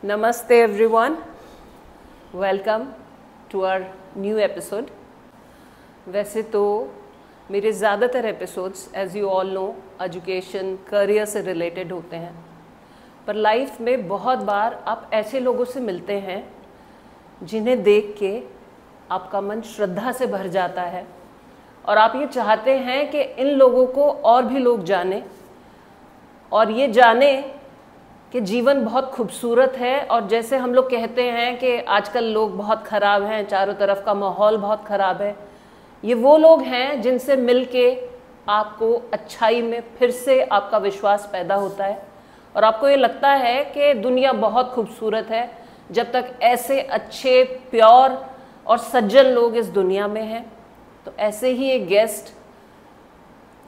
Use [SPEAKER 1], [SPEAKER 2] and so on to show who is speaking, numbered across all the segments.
[SPEAKER 1] Namaste everyone. Welcome to our new episode. वैसे तो मेरे ज़्यादातर episodes as you all know education career से रिलेटेड होते हैं, पर लाइफ में बहुत बार आप ऐसे लोगों से मिलते हैं जिन्हें देख के आपका मन श्रद्धा से भर जाता है और आप ये चाहते हैं कि इन लोगों को और भी लोग जाने और ये जाने कि जीवन बहुत खूबसूरत है। और जैसे हम लोग कहते हैं कि आजकल लोग बहुत ख़राब हैं, चारों तरफ का माहौल बहुत ख़राब है, ये वो लोग हैं जिनसे मिलके आपको अच्छाई में फिर से आपका विश्वास पैदा होता है और आपको ये लगता है कि दुनिया बहुत खूबसूरत है जब तक ऐसे अच्छे प्योर और सज्जन लोग इस दुनिया में हैं। तो ऐसे ही एक गेस्ट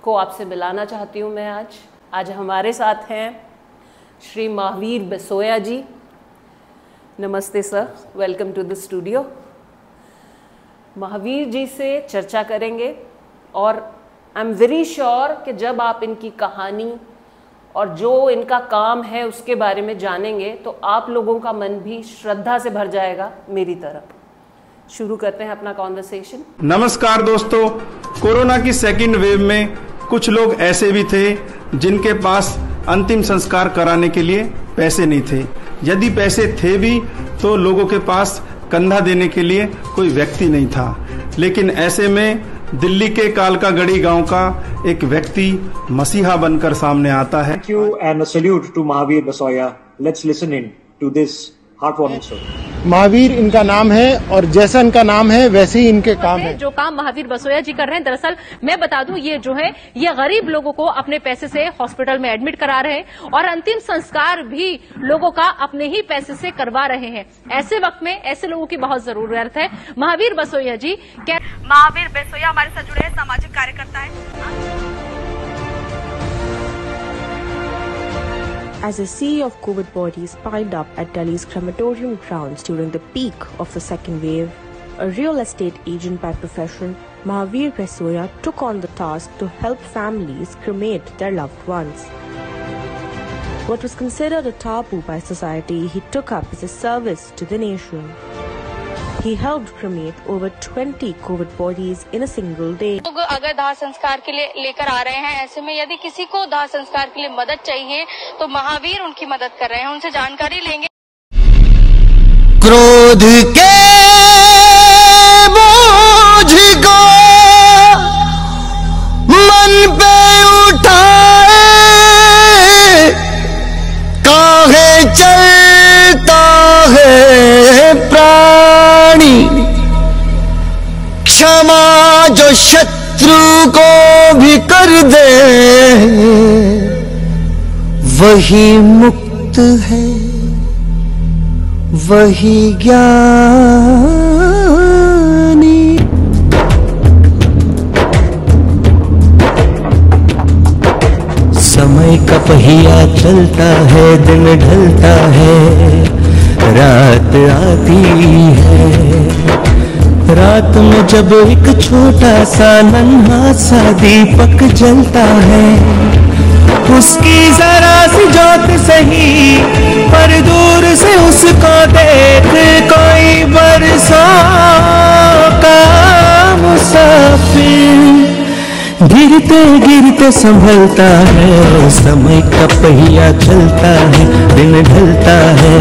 [SPEAKER 1] को आपसे मिलाना चाहती हूँ मैं आज हमारे साथ हैं श्री महावीर बसोया जी। नमस्ते sir, welcome to the studio. Mahavir ji से चर्चा करेंगे और आई एम वेरी श्योर कि जब आप इनकी कहानी और जो इनका काम है उसके बारे में जानेंगे तो आप लोगों का मन भी श्रद्धा से भर जाएगा मेरी तरफ। शुरू करते हैं अपना कॉन्वर्सेशन।
[SPEAKER 2] नमस्कार दोस्तों, कोरोना की सेकेंड वेव में कुछ लोग ऐसे भी थे जिनके पास अंतिम संस्कार कराने के लिए पैसे नहीं थे। यदि पैसे थे भी तो लोगों के पास कंधा देने के लिए कोई व्यक्ति नहीं था। लेकिन ऐसे में दिल्ली के कालकागढ़ी गांव का एक व्यक्ति मसीहा बनकर सामने आता है।
[SPEAKER 3] Thank you and a salute to Mahavir Basoya. Let's listen in to this heartwarming story.
[SPEAKER 4] Mahavir इनका नाम है और जैसा इनका नाम है वैसे ही इनके काम है।
[SPEAKER 5] जो काम महावीर बसोया जी कर रहे हैं, दरअसल मैं बता दूं ये जो है ये गरीब लोगों को अपने पैसे से हॉस्पिटल में एडमिट करा रहे हैं और अंतिम संस्कार भी लोगों का अपने ही पैसे से करवा रहे हैं। ऐसे वक्त में ऐसे लोगों की बहुत जरूरत है। महावीर बसोया जी
[SPEAKER 6] महावीर बसोया हमारे साथ जुड़े हैं, सामाजिक कार्यकर्ता है।
[SPEAKER 7] As a sea of COVID bodies piled up at Delhi's crematorium grounds during the peak of the second wave, a real estate agent by profession, Mahavir Basoya took on the task to help families cremate their loved ones. What was considered a taboo by society, he took up as a service to the nation. He helped cremate over 20 COVID bodies in a single day.
[SPEAKER 6] लोग अगर दाह संस्कार के लिए लेकर आ रहे हैं, ऐसे में यदि किसी को दाह संस्कार के लिए मदद चाहिए तो महावीर उनकी मदद कर रहे हैं, उनसे जानकारी लेंगे।
[SPEAKER 8] क्रोध के बोझ को मन पे उठाए, काहे चलता है प्राणी, क्षमा जो शत्रु को भी कर दे वही मुक्त है, वही ज्ञानी। समय का पहिया चलता है, दिन ढलता है, रात आती है। रात में जब एक छोटा सा नन्हा सा दीपक जलता है, उसकी जरा सी ज्योत सही पर दूर से उसको देख कोई बरसों का मुसाफिर गिरते गिरते संभलता है। समय का पहिया चलता है, दिन ढलता है,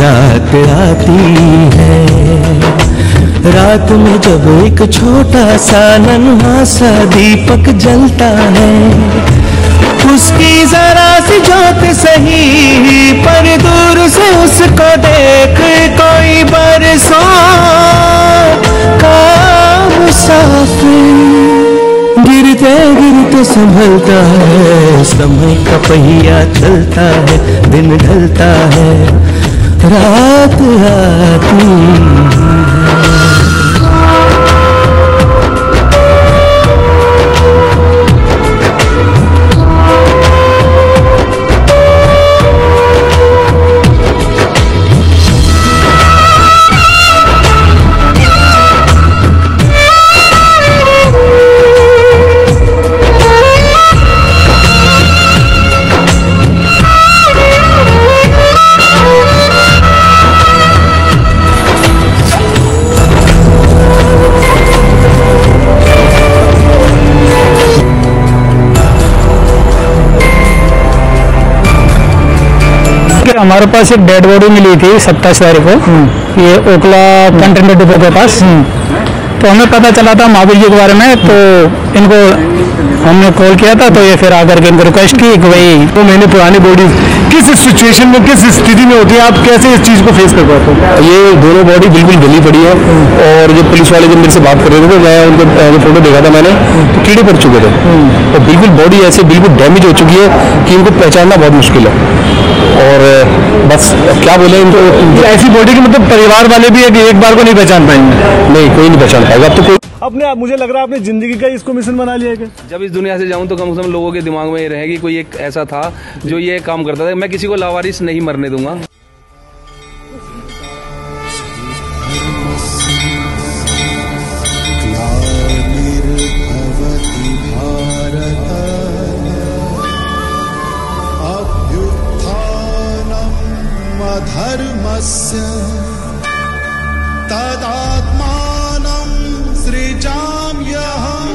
[SPEAKER 8] रात आती है। रात में जब एक छोटा सा नन्हा सा दीपक जलता है, उसकी जरा सी ज्योत सही पर दूर से उसको देख कोई बरसों का मुसाफिर गिरते गिरते संभलता है। समय का पहिया चलता है, दिन ढलता है, रात आती है।
[SPEAKER 9] देखिए हमारे पास एक डेड बॉडी मिली थी 27 तारीख को, ये ओखला कंटेनर डिपो के पास। तो हमें पता चला था महावीर जी के बारे में, तो इनको हमने कॉल किया था, तो ये फिर आकर के इनको रिक्वेस्ट की कि भाई
[SPEAKER 4] 2 महीने पुरानी बॉडी किस सिचुएशन में, किस स्थिति में होती है, आप कैसे इस चीज़ को फेस कर पाते हो?
[SPEAKER 10] ये दोनों बॉडी बिल्कुल गली पड़ी है, और जो पुलिस वाले जब मेरे से बात कर रहे थे, तो मैं उनको फोटो देखा था मैंने, तो कीड़े पड़ चुके थे, और बिल्कुल बॉडी ऐसे बिल्कुल डैमेज हो चुकी है कि इनको पहचानना बहुत मुश्किल है। और बस क्या बोले इनको,
[SPEAKER 4] ऐसी बॉडी की मतलब परिवार वाले भी एक बार को नहीं पहचान पाएंगे?
[SPEAKER 10] नहीं, कोई नहीं पहचान पाएगा। अब तो कोई
[SPEAKER 4] अपने, मुझे लग रहा है आपने जिंदगी का इसको मिशन बना लिया है।
[SPEAKER 11] जब इस दुनिया से जाऊं तो कम से कम लोगों के दिमाग में ये रहेगी कोई एक ऐसा था जो ये काम करता था। मैं किसी को लावारिस नहीं मरने दूंगा।
[SPEAKER 12] धर्मस्य तदात्मानं सृजाम्यहम्।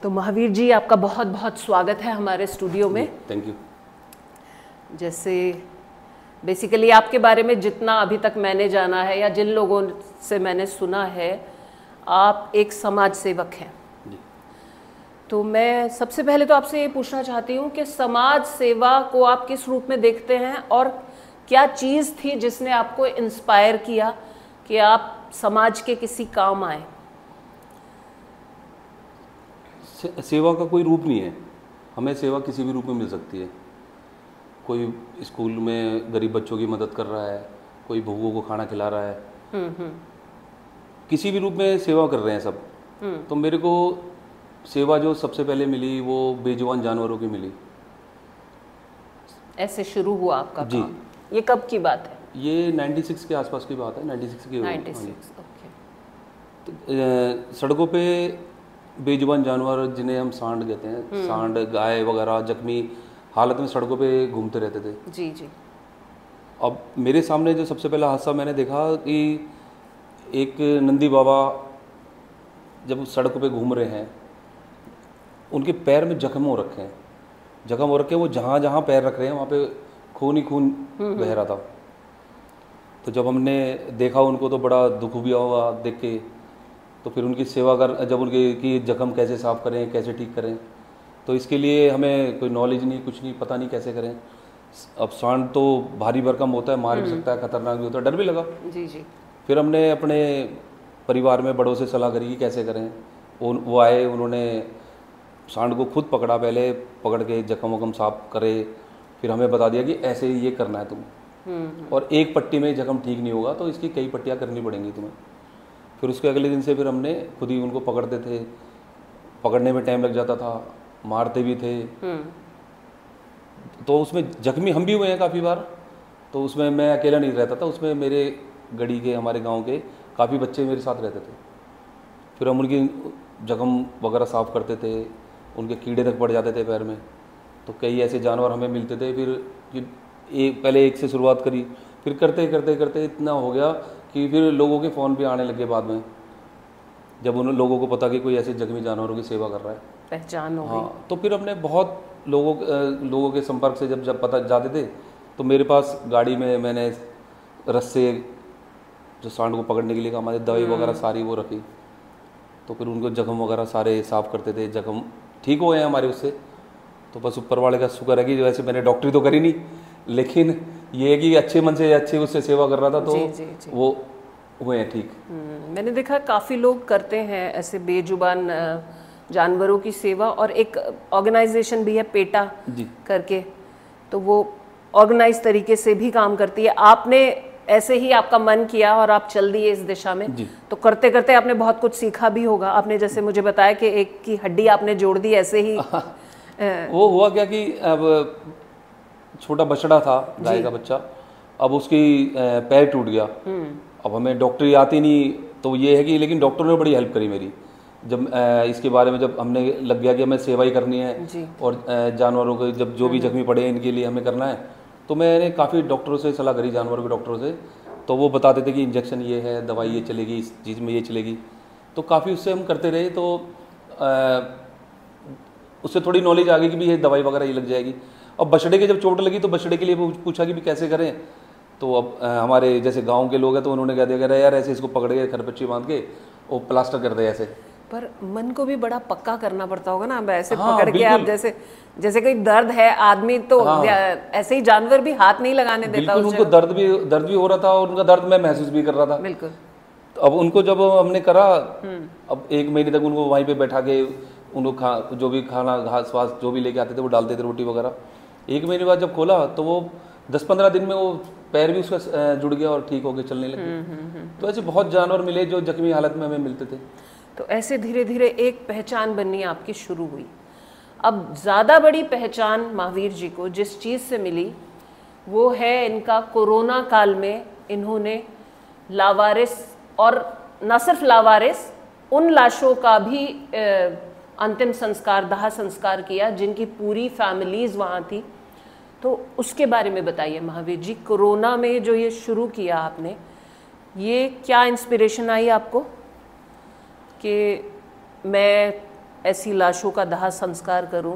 [SPEAKER 1] तो महावीर जी, आपका बहुत बहुत स्वागत है हमारे स्टूडियो में।
[SPEAKER 11] Thank you.
[SPEAKER 1] जैसे बेसिकली आपके बारे में जितना अभी तक मैंने जाना है या जिन लोगों से मैंने सुना है, आप एक समाज सेवक हैं। तो मैं सबसे पहले तो आपसे ये पूछना चाहती हूँ कि समाज सेवा को आप किस रूप में देखते हैं, और क्या चीज़ थी जिसने आपको इंस्पायर किया कि आप समाज के किसी काम आए?
[SPEAKER 11] सेवा का कोई रूप नहीं है, हमें सेवा किसी भी रूप में मिल सकती है। कोई स्कूल में गरीब बच्चों की मदद कर रहा है, कोई भूखों को खाना खिला रहा है, किसी भी रूप में सेवा कर रहे हैं सब। तो मेरे को सेवा जो सबसे पहले मिली वो बेजुबान जानवरों की मिली।
[SPEAKER 1] ऐसे शुरू हुआ आपका
[SPEAKER 11] जी
[SPEAKER 1] काम? ये कब की बात है?
[SPEAKER 11] ये 96 के आसपास की बात है। 96 की
[SPEAKER 1] 96, ओके।
[SPEAKER 11] तो सड़कों पे बेजुबान जानवर जिन्हें हम सांड कहते हैं, सांड, गाय वगैरह जख्मी हालत में सड़कों पे घूमते रहते थे।
[SPEAKER 1] जी जी।
[SPEAKER 11] अब मेरे सामने जो सबसे पहला हादसा मैंने देखा कि एक नंदी बाबा जब सड़कों पे घूम रहे हैं, उनके पैर में जख्म हो रखे हैं, वो जहाँ जहाँ पैर रख रहे हैं वहाँ पे खून ही खून बह रहा था। तो जब हमने देखा उनको तो बड़ा दुख भी हुआ देख के। तो फिर उनकी सेवा कर, जब उनके की जख्म कैसे साफ़ करें, कैसे ठीक करें, तो इसके लिए हमें कोई नॉलेज नहीं, कुछ नहीं, पता नहीं कैसे करें। अब सांड तो भारी भरकम होता है, मार भी सकता है, खतरनाक भी होता है, डर भी लगा।
[SPEAKER 1] जी जी।
[SPEAKER 11] फिर हमने अपने परिवार में बड़ों से सलाह करी कि कैसे करें। वो आए, उन्होंने सांड को खुद पकड़ा, पहले पकड़ के जख्म वख्म साफ करे, फिर हमें बता दिया कि ऐसे ही ये करना है तुम, और एक पट्टी में जख्म ठीक नहीं होगा तो इसकी कई पट्टियाँ करनी पड़ेंगी तुम्हें। फिर उसके अगले दिन से फिर हमने खुद ही उनको पकड़ते थे, पकड़ने में टाइम लग जाता था, मारते भी थे। तो उसमें जख्मी हम भी हुए हैं काफ़ी बार। तो उसमें मैं अकेला नहीं रहता था, उसमें मेरे गढ़ी के, हमारे गांव के काफ़ी बच्चे मेरे साथ रहते थे। फिर हम उनकी जख्म वगैरह साफ़ करते थे, उनके कीड़े तक पड़ जाते थे पैर में। तो कई ऐसे जानवर हमें मिलते थे। फिर पहले एक से शुरुआत करी, फिर करते करते करते इतना हो गया कि फिर लोगों के फ़ोन भी आने लगे बाद में, जब उन लोगों को पता कि कोई ऐसे जख्मी जानवरों की सेवा कर रहा है,
[SPEAKER 1] पहचान हो गई।
[SPEAKER 11] हाँ, तो फिर हमने बहुत लोगों के संपर्क से जब पता जाते थे, तो मेरे पास गाड़ी में मैंने रस्से जो सांड को पकड़ने के लिए काम आते, दवाई वगैरह सारी वो रखी। तो फिर उनको जख्म वगैरह सारे साफ़ करते थे, जख्म ठीक हो गए हैं हमारे उससे। तो बस ऊपर वाले का शुक्र है कि वैसे मैंने डॉक्टरी तो करी नहीं, लेकिन ये है कि अच्छे मन से अच्छे उससे सेवा कर रहा था, तो जी। वो हुए हैं ठीक।
[SPEAKER 1] मैंने देखा काफ़ी लोग करते हैं ऐसे बेजुबान जानवरों की सेवा, और एक ऑर्गेनाइजेशन भी है पेटा करके, तो वो ऑर्गेनाइज तरीके से भी काम करती है। आपने ऐसे ही आपका मन किया और आप चल दिए इस दिशा में, तो करते करते आपने बहुत कुछ सीखा भी होगा। आपने जैसे मुझे बताया कि एक की हड्डी आपने जोड़ दी ऐसे ही।
[SPEAKER 11] वो हुआ क्या कि अब छोटा बछड़ा था, गाय का बच्चा, अब उसकी पैर टूट गया। अब हमें डॉक्टरी आती नहीं, तो ये है कि लेकिन डॉक्टर ने बड़ी हेल्प करी मेरी। जब इसके बारे में जब हमने लग गया कि हमें सेवा ही करनी है और जानवरों को जब जो भी जख्मी पड़े इनके लिए हमें करना है, तो मैंने काफ़ी डॉक्टरों से सलाह करी, जानवरों के डॉक्टरों से, तो वो बताते थे कि इंजेक्शन ये है, दवाई ये चलेगी, इस चीज़ में ये चलेगी। तो काफ़ी उससे हम करते रहे, तो उससे थोड़ी नॉलेज आ गई कि भी ये दवाई वगैरह ये लग जाएगी। और बछड़े के जब चोट लगी तो बछड़े के लिए पूछा कि भी कैसे करें। तो अब हमारे जैसे गांव के लोग हैं तो उन्होंने कह दिया यार ऐसे इसको पकड़ के खरपच्ची बांध के वो प्लास्टर कर दे ऐसे।
[SPEAKER 1] पर मन को भी बड़ा पक्का करना पड़ता होगा ना, अब ऐसे पकड़ के आप जैसे कोई दर्द है आदमी तो ऐसे ही जानवर भी हाथ नहीं लगाने देता।
[SPEAKER 11] बिल्कुल, उनको दर्द भी हो रहा था और उनका दर्द मैं महसूस भी कर रहा था।
[SPEAKER 1] बिल्कुल।
[SPEAKER 11] तो अब उनको जब हमने करा, अब 1 महीने तक उनको वहीं पे बैठा के उनको जो भी खाना घास वास जो भी लेके आते थे वो डालते थे, रोटी वगैरह। 1 महीने बाद जब खोला तो वो 10-15 दिन में वो पैर भी उसका जुड़ गया और ठीक होकर चलने लगे। तो ऐसे बहुत जानवर मिले जो जख्मी हालत में हमें मिलते थे।
[SPEAKER 1] तो ऐसे धीरे धीरे एक पहचान बननी आपकी शुरू हुई। अब ज़्यादा बड़ी पहचान महावीर जी को जिस चीज़ से मिली वो है इनका कोरोना काल में इन्होंने लावारिस, और न सिर्फ लावारिस, उन लाशों का भी अंतिम संस्कार, दाह संस्कार किया जिनकी पूरी फैमिलीज वहाँ थी। तो उसके बारे में बताइए महावीर जी, कोरोना में जो ये शुरू किया आपने, ये क्या इंस्पिरेशन आई आपको कि मैं ऐसी लाशों का दाह संस्कार करूं?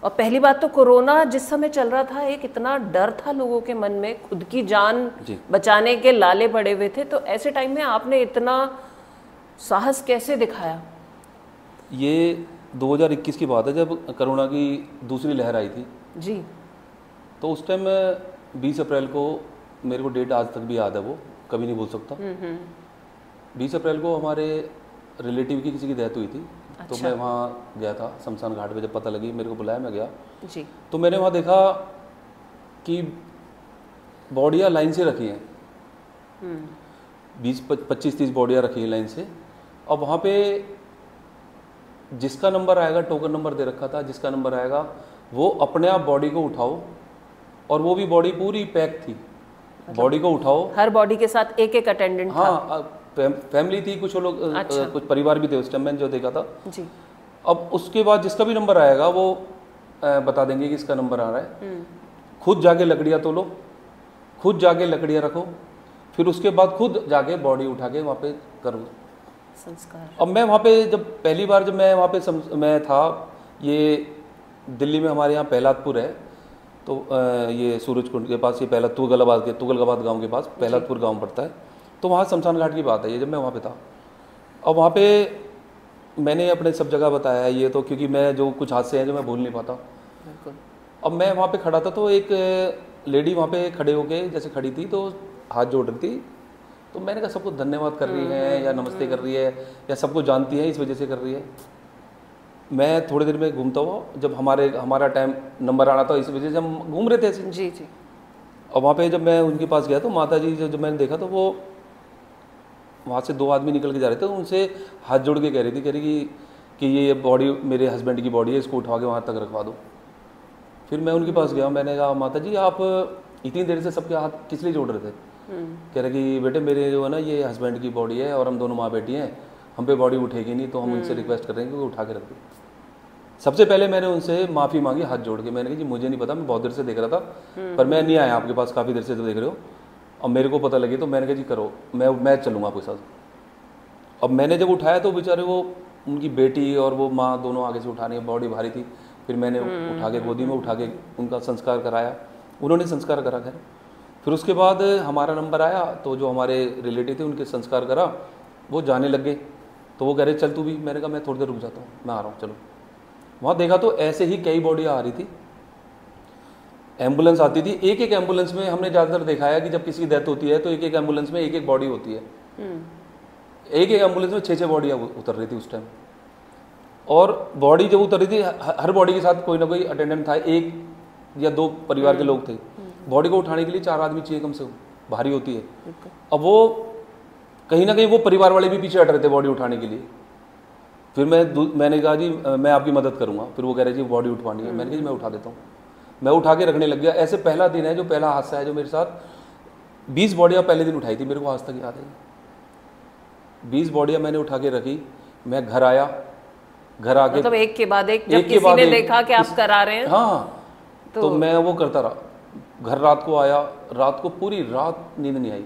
[SPEAKER 1] और पहली बात तो कोरोना जिस समय चल रहा था, एक इतना डर था लोगों के मन में, खुद की जान बचाने के लाले पड़े हुए थे। तो ऐसे टाइम में आपने इतना साहस कैसे दिखाया?
[SPEAKER 11] ये 2021 की बात है जब कोरोना की दूसरी लहर आई थी
[SPEAKER 1] जी।
[SPEAKER 11] तो उस टाइम 20 अप्रैल को, मेरे को डेट आज तक भी याद है, वो कभी नहीं भूल सकता। 20 अप्रैल को हमारे रिलेटिव की किसी की डेथ हुई थी। अच्छा। तो मैं वहाँ गया था शमशान घाट पे, जब पता लगी मेरे को बुलाया, मैं गया
[SPEAKER 1] जी।
[SPEAKER 11] तो मैंने वहाँ देखा कि बॉडियाँ लाइन से रखी हैं, 20-25-30 बॉडियाँ रखी हैं लाइन से। और वहाँ पे जिसका नंबर आएगा, टोकन नंबर दे रखा था, जिसका नंबर आएगा वो अपने आप बॉडी को उठाओ, और वो भी बॉडी पूरी पैक थी। बॉडी को उठाओ,
[SPEAKER 1] हर बॉडी के साथ एक अटेंडेंट था।
[SPEAKER 11] हाँ, फैमिली थी, कुछ लोग, अच्छा। कुछ परिवार भी थे उस टाइम, मैंने जो देखा था
[SPEAKER 1] जी।
[SPEAKER 11] अब उसके बाद जिसका भी नंबर आएगा वो बता देंगे कि इसका नंबर आ रहा है। खुद जाके लकड़ियाँ तोलो, खुद जाके लकड़ियाँ रखो, फिर उसके बाद खुद जाके बॉडी उठा के वहाँ पे करो
[SPEAKER 1] संस्कार।
[SPEAKER 11] अब मैं वहाँ पे जब पहली बार जब मैं वहाँ पे मैं था, ये दिल्ली में हमारे यहाँ पहलादपुर है, तो ये सूरजकुंड के पास, ये तुगलकाबाद गांव के पास पहलादपुर गांव पड़ता है। तो वहाँ शमशान घाट की बात है ये, जब मैं वहाँ पे था। अब वहाँ पे मैंने अपने सब जगह बताया है ये, तो क्योंकि मैं जो कुछ हादसे हैं जो मैं भूल नहीं पाता। अब मैं वहाँ पे खड़ा था तो एक लेडी वहाँ पे खड़े होके जैसे खड़ी थी तो हाथ जोड़ रही थी। तो मैंने कहा सबको धन्यवाद कर रही है या नमस्ते कर रही है या सबको जानती है इस वजह से कर रही है। मैं थोड़ी देर में घूमता हुआ, जब हमारा टाइम नंबर आना था, इस वजह से हम घूम रहे थे
[SPEAKER 1] जी जी।
[SPEAKER 11] और वहाँ पे जब मैं उनके पास गया तो माता जी जब मैंने देखा तो वो वहाँ से 2 आदमी निकल के जा रहे थे, उनसे हाथ जोड़ के कह रही कि ये बॉडी मेरे हस्बैंड की बॉडी है, इसको उठा के वहाँ तक रखवा दो। फिर मैं उनके पास गया, मैंने कहा माता जी आप इतनी देर से सबके हाथ किस लिए जोड़ रहे थे? कह रहे कि बेटे मेरे जो है ना ये हस्बैंड की बॉडी है और हम दोनों माँ बेटी हैं, हम पे बॉडी उठेगी नहीं, तो हम उनसे रिक्वेस्ट कर रहे हैं कि वो उठा के रख दो। सबसे पहले मैंने उनसे माफ़ी मांगी हाथ जोड़ के। मैंने कहा जी मुझे नहीं पता, मैं बहुत देर से देख रहा था पर मैं नहीं आया आपके पास, काफ़ी देर से तो देख रहे हो, अब मेरे को पता लगी तो मैंने कहा जी करो, मैं चलूँगा आपके साथ। अब मैंने जब उठाया तो बेचारे वो उनकी बेटी और वो माँ दोनों आगे से उठा रही है, बॉडी भारी थी। फिर मैंने उठा के गोदी में उठा के उनका संस्कार कराया, उन्होंने संस्कार करा खैर। फिर उसके बाद हमारा नंबर आया तो जो हमारे रिलेटिव थे उनके संस्कार करा, वो जाने लग गए। तो वो कह रहे चल तू भी, मैंने कहा मैं थोड़ी देर रुक जाता हूँ, मैं आ रहा हूँ चलो। वहाँ देखा तो ऐसे ही कई बॉडियाँ आ रही थी, एम्बुलेंस आती थी। एक एक एम्बुलेंस में हमने ज़्यादातर देखा है कि जब किसी की डेथ होती है तो एक एक एम्बुलेंस में एक एक बॉडी होती है। एक एक एम्बुलेंस में 6-6 बॉडियाँ उतर रही थी उस टाइम। और बॉडी जब उतर रही थी, हर बॉडी के साथ कोई ना कोई अटेंडेंट था, 1 या 2 परिवार के लोग थे। बॉडी को उठाने के लिए 4 आदमी चाहिए कम से कम, भारी होती है। अब वो कहीं ना कहीं वो परिवार वाले भी पीछे हट रहे थे बॉडी उठाने के लिए। फिर मैंने कहा जी मैं आपकी मदद करूंगा। फिर वो कह रहे जी बॉडी उठवानी है, मैंने कहा जी मैं उठा देता हूँ। मैं उठा के रखने लग गया। ऐसे पहला दिन है, जो पहला हादसा है जो मेरे साथ, 20 बॉडियाँ पहले दिन उठाई थी, मेरे को आज तक याद है। 20 बॉडियाँ मैंने उठा के रखी। मैं घर आया, घर आके
[SPEAKER 1] मतलब एक के बाद एक, जब किसी ने देखा कि आप करा रहे हैं,
[SPEAKER 11] हाँ, तो मैं वो करता रहा। घर रात को आया, रात को पूरी रात नींद नहीं आई।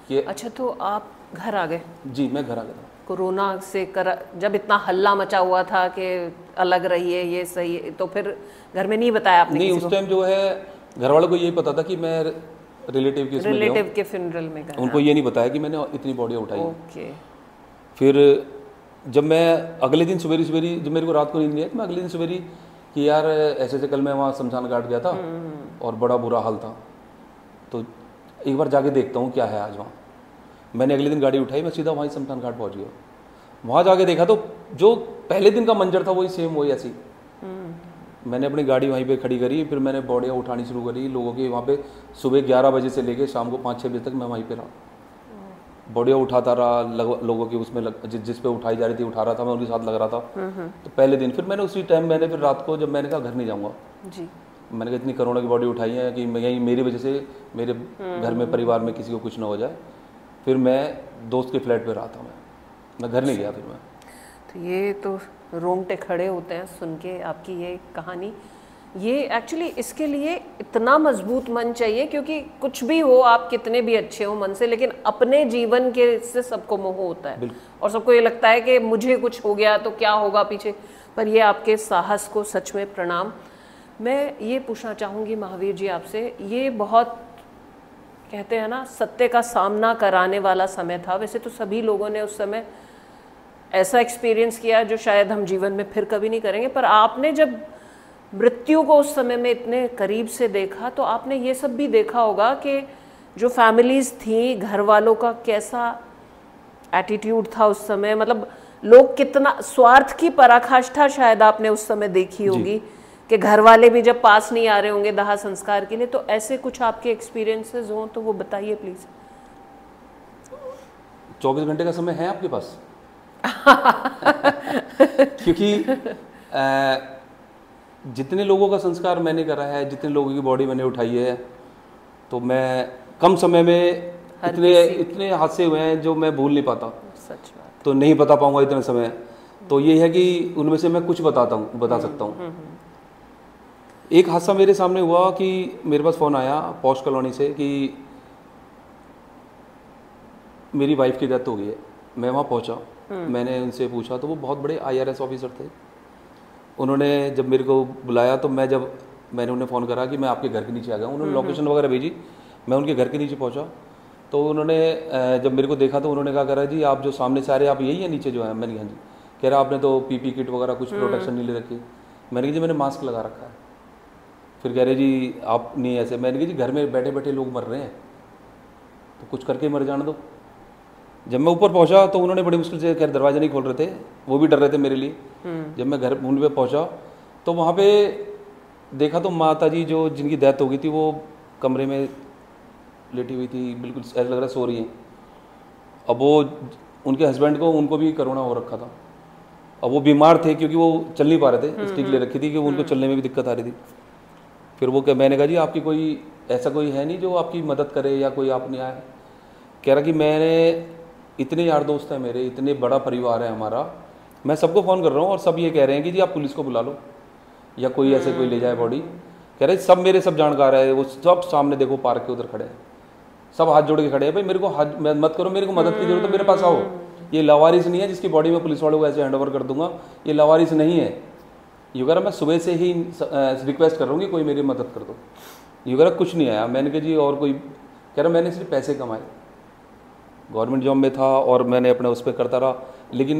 [SPEAKER 11] कि
[SPEAKER 1] अच्छा, तो आप घर आ गए?
[SPEAKER 11] जी, मैं घर आ गया था।
[SPEAKER 1] कोरोना से जब इतना हल्ला मचा हुआ था कि अलग रहिए, ये सही है, तो फिर घर में नहीं बताया आपने?
[SPEAKER 11] नहीं, उस टाइम जो है घर वालों को यही पता था कि मैं रिलेटिव
[SPEAKER 1] के फ्यूनरल में गया।
[SPEAKER 11] उनको ये नहीं बताया कि मैंने इतनी बॉडी उठाई।
[SPEAKER 1] ओके।
[SPEAKER 11] फिर जब मैं अगले दिन सवेरे जब मेरे को रात को नींद नहीं आई, तो मैं अगले दिन सवेरे कि यार ऐसे कल मैं वहाँ शमशान घाट गया था और बड़ा बुरा हाल था, तो एक बार जाके देखता हूँ क्या है आज वहाँ। मैंने अगले दिन गाड़ी उठाई, मैं सीधा वहीं शमशान घाट पहुँच गया। वहाँ जाके देखा तो जो पहले दिन का मंजर था वही सेम, वही ऐसी। मैंने अपनी गाड़ी वहीं पे खड़ी करी, फिर मैंने बॉडियाँ उठानी शुरू करी लोगों की। वहाँ पे सुबह 11 बजे से लेके शाम को 5-6 बजे तक मैं वहीं पे रहा, बॉडियाँ उठाता रहा लोगों की। उसमें जिस पे उठाई जा रही थी उठा रहा था, मैं उनके साथ लग रहा था। तो पहले दिन फिर मैंने उसी टाइम फिर रात को जब मैंने कहा घर नहीं जाऊँगा
[SPEAKER 1] जी,
[SPEAKER 11] मैंने कहा इतनी करोड़ों की बॉडी उठाई है कि यहीं मेरी वजह से मेरे घर में परिवार में किसी को कुछ ना हो जाए। फिर मैं दोस्त के फ्लैट पे रहा था, मैं घर नहीं गया। फिर मैं
[SPEAKER 1] तो ये तो रोंगटे खड़े होते हैं सुन के आपकी ये कहानी। ये एक्चुअली इसके लिए इतना मजबूत मन चाहिए, क्योंकि कुछ भी हो, आप कितने भी अच्छे हो मन से, लेकिन अपने जीवन के से सबको मोह होता है और सबको ये लगता है कि मुझे कुछ हो गया तो क्या होगा पीछे। पर ये आपके साहस को सच में प्रणाम। मैं ये पूछना चाहूँगी महावीर जी आपसे, ये बहुत कहते हैं ना सत्य का सामना कराने वाला समय था। वैसे तो सभी लोगों ने उस समय ऐसा एक्सपीरियंस किया जो शायद हम जीवन में फिर कभी नहीं करेंगे, पर आपने जब मृत्यु को उस समय में इतने करीब से देखा तो आपने ये सब भी देखा होगा कि जो फैमिलीज थी, घर वालों का कैसा एटीट्यूड था उस समय, मतलब लोग कितना स्वार्थ की पराकाष्ठा शायद आपने उस समय देखी होगी कि घर वाले भी जब पास नहीं आ रहे होंगे दाह संस्कार के लिए। तो ऐसे कुछ आपके एक्सपीरियंसेस हों तो वो बताइए प्लीज।
[SPEAKER 11] 24 घंटे का समय है आपके पास? क्योंकि जितने लोगों का संस्कार मैंने करा है, जितने लोगों की बॉडी मैंने उठाई है, तो मैं कम समय में इतने हादसे हुए हैं जो मैं भूल नहीं पाता।
[SPEAKER 1] सच बात।
[SPEAKER 11] तो नहीं बता पाऊंगा इतने समय। तो ये है कि उनमें से मैं कुछ बता सकता हूँ। एक हादसा मेरे सामने हुआ कि मेरे पास फ़ोन आया पॉश कॉलोनी से कि मेरी वाइफ की डेथ हो गई है। मैं वहाँ पहुँचा, मैंने उनसे पूछा तो वो बहुत बड़े IRS ऑफिसर थे। उन्होंने जब मेरे को बुलाया तो मैंने उन्हें फ़ोन करा कि मैं आपके घर के नीचे आ गया हूँ। उन्होंने लोकेशन वगैरह भेजी, मैं उनके घर के नीचे पहुँचा। तो उन्होंने जब मेरे को देखा तो उन्होंने कहा करा जी आप जो सामने से आ रहे हैं आप यही है नीचे जो है? मैंने कहा जी। कह रहा आपने तो PP किट वगैरह कुछ प्रोटेक्शन नहीं ले रखी। मैंने कहा जी मैंने मास्क लगा रखा है। फिर कह रहे जी आप नहीं ऐसे। मैंने कहा जी घर में बैठे बैठे लोग मर रहे हैं तो कुछ करके मर जाने दो। जब मैं ऊपर पहुंचा तो उन्होंने बड़ी मुश्किल से खैर दरवाज़ा नहीं खोल रहे थे, वो भी डर रहे थे मेरे लिए। जब मैं घर उन पे पहुंचा तो वहाँ पे देखा तो माता जी जो जिनकी डेथ हो गई थी वो कमरे में लेटी हुई थी, बिल्कुल ऐसा लग रहा सो रही हैं। अब वो उनके हस्बैंड को उनको भी कोरोना हो रखा था। अब वो बीमार थे क्योंकि वो चल नहीं पा रहे थे, स्टिक ले रखी थी कि उनको चलने में भी दिक्कत आ रही थी। फिर वो मैंने कहा जी आपकी कोई ऐसा कोई है नहीं जो आपकी मदद करे या कोई आप नहीं आए? कह रहा कि मैंने इतने यार दोस्त हैं मेरे, इतने बड़ा परिवार है हमारा, मैं सबको फ़ोन कर रहा हूँ और सब ये कह रहे हैं कि जी आप पुलिस को बुला लो या कोई ऐसे कोई ले जाए बॉडी। कह रहे सब मेरे सब जानकार है, वो सब सामने देखो पार्क के उधर खड़े हैं, सब हाथ जोड़ के खड़े हैं, भाई मेरे को मत करो, मेरे को मदद की जरूरत है, मेरे पास आओ। ये लावारिस नहीं है जिसकी बॉडी में पुलिस वालों को ऐसे हैंड ओवर कर दूंगा, ये लावारिस नहीं है। ये कह रहा मैं सुबह से ही रिक्वेस्ट कर रहा हूँ कि कोई मेरी मदद कर दो। ये कह रहा कुछ नहीं आया। मैंने कहा जी और कोई? कह रहा मैंने सिर्फ पैसे कमाए, गवर्नमेंट जॉब में था और मैंने अपने उस पर करता रहा, लेकिन